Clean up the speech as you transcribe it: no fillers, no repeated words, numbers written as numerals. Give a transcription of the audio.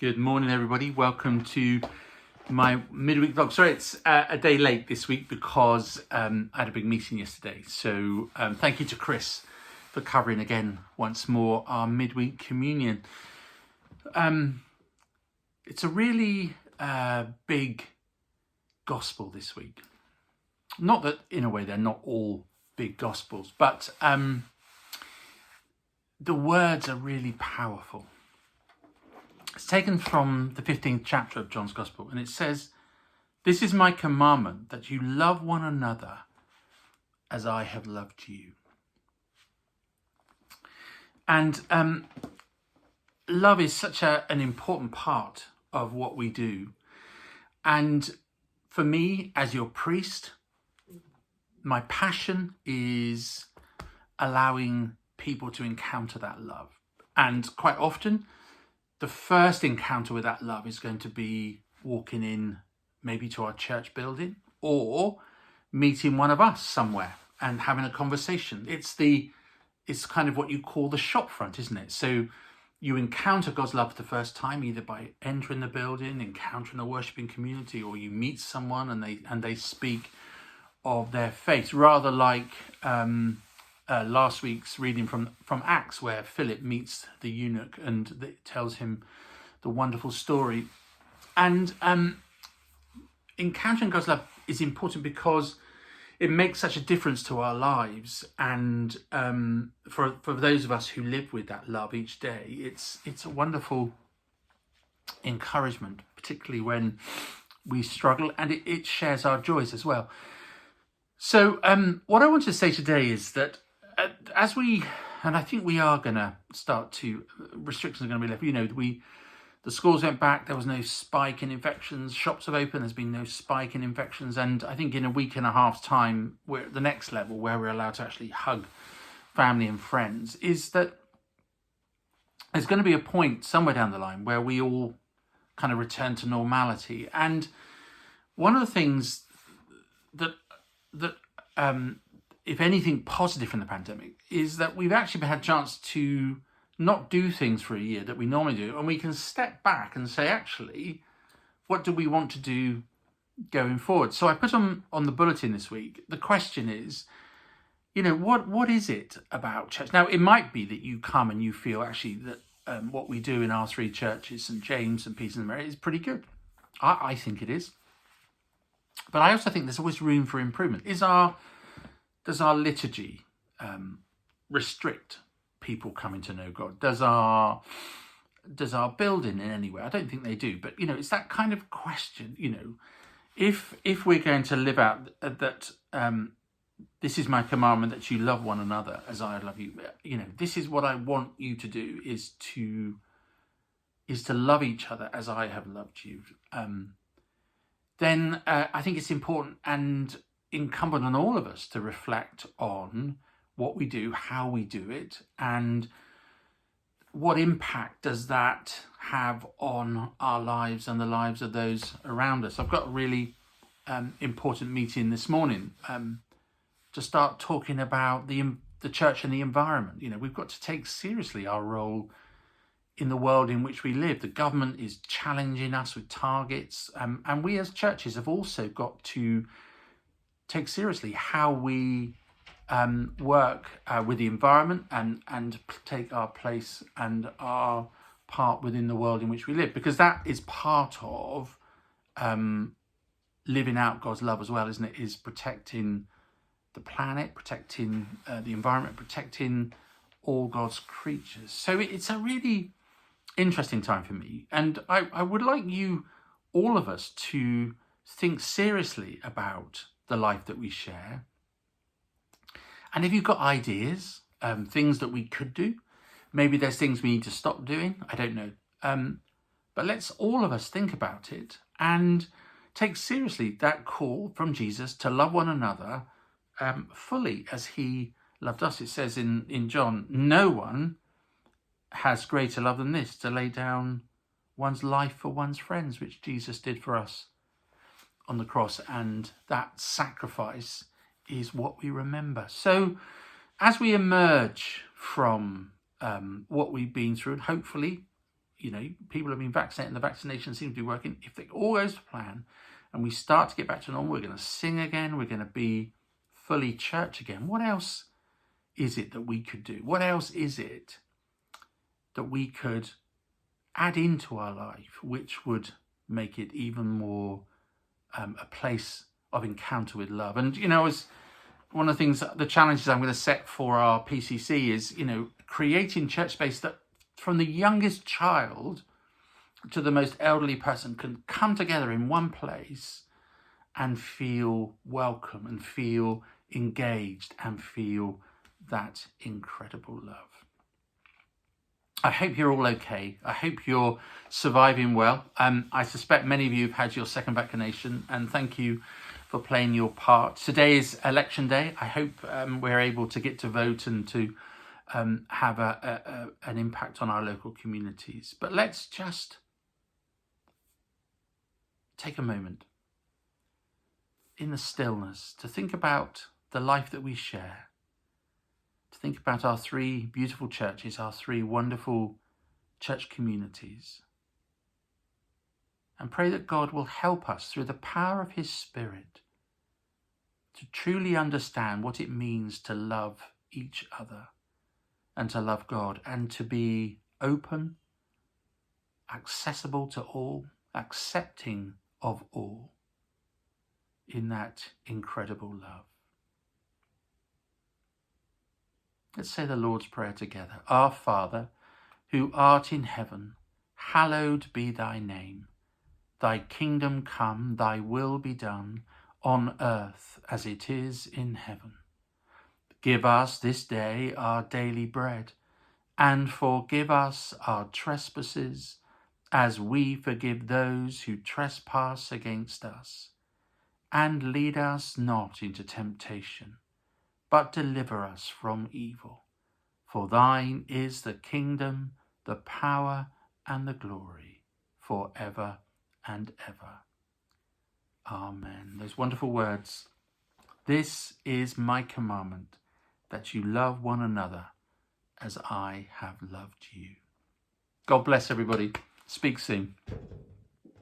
Good morning, everybody. Welcome to my midweek vlog. Sorry, it's a day late this week because I had a big meeting yesterday. So thank you to Chris for covering again once more our midweek communion. It's a really big gospel this week. Not that in a way they're not all big gospels, but the words are really powerful. It's taken from the 15th chapter of John's Gospel, and it says, "This is my commandment, that you love one another as I have loved you." And love is such an important part of what we do. And for me, as your priest, my passion is allowing people to encounter that love. And quite often, the first encounter with that love is going to be walking in maybe to our church building or meeting one of us somewhere and having a conversation. It's kind of what you call the shop front, isn't it? So you encounter God's love for the first time, either by entering the building, encountering a worshiping community, or you meet someone and they speak of their faith, rather like last week's reading from Acts, where Philip meets the eunuch and it tells him the wonderful story. And encountering God's love is important because it makes such a difference to our lives. And for those of us who live with that love each day, it's a wonderful encouragement, particularly when we struggle, and it shares our joys as well. So what I want to say today is that and I think we are going to start to, restrictions are going to be left. The schools went back, there was no spike in infections, shops have opened, there's been no spike in infections, and I think in a week and a half's time, we're at the next level where we're allowed to actually hug family and friends, is that there's going to be a point somewhere down the line where we all kind of return to normality. And one of the things that if anything positive from the pandemic, is that we've actually had a chance to not do things for a year that we normally do, and we can step back and say, actually, what do we want to do going forward? So I put on the bulletin this week, the question is, what is it about church? Now, it might be that you come and you feel actually that what we do in our three churches, St James, St Peter's and Mary, is pretty good. I think it is. But I also think there's always room for improvement. Does our liturgy restrict people coming to know God? Does our building in any way? I don't think they do. But, it's that kind of question, if we're going to live out that this is my commandment, that you love one another as I love you. This is what I want you to do, is to love each other as I have loved you. Then I think it's important and incumbent on all of us to reflect on what we do, how we do it, and what impact does that have on our lives and the lives of those around us. I've got a really important meeting this morning to start talking about the church and the environment. We've got to take seriously our role in the world in which we live. The government is challenging us with targets, and we as churches have also got to take seriously how we work with the environment and take our place and our part within the world in which we live, because that is part of living out God's love as well, isn't it? Is protecting the planet, protecting the environment, protecting all God's creatures. So it's a really interesting time for me, and I would like you, all of us, to think seriously about the life that we share. And if you've got ideas, things that we could do, maybe there's things we need to stop doing, I don't know. But let's all of us think about it and take seriously that call from Jesus to love one another fully as he loved us. It says in John, no one has greater love than this, to lay down one's life for one's friends, which Jesus did for us on the cross, and that sacrifice is what we remember. So as we emerge from what we've been through, and hopefully people have been vaccinated and the vaccination seems to be working. If it all goes to plan and we start to get back to normal, we're going to sing again, we're going to be fully church again. What else is it that we could do? What else is it that we could add into our life which would make it even more a place of encounter with love? And, as one of the things, the challenges I'm going to set for our PCC is, creating church space that from the youngest child to the most elderly person can come together in one place and feel welcome and feel engaged and feel that incredible love. I hope you're all okay. I hope you're surviving well. I suspect many of you have had your second vaccination, and thank you for playing your part. Today is election day. I hope we're able to get to vote and to have an impact on our local communities. But let's just take a moment in the stillness to think about the life that we share, to think about our three beautiful churches, our three wonderful church communities, and pray that God will help us through the power of his Spirit to truly understand what it means to love each other and to love God, and to be open, accessible to all, accepting of all in that incredible love. Let's say the Lord's Prayer together. Our Father, who art in heaven, hallowed be thy name. Thy kingdom come, thy will be done, on earth as it is in heaven. Give us this day our daily bread, and forgive us our trespasses, as we forgive those who trespass against us. And lead us not into temptation, but deliver us from evil. For thine is the kingdom, the power, and the glory, for ever and ever. Amen. Those wonderful words. This is my commandment, that you love one another as I have loved you. God bless everybody. Speak soon.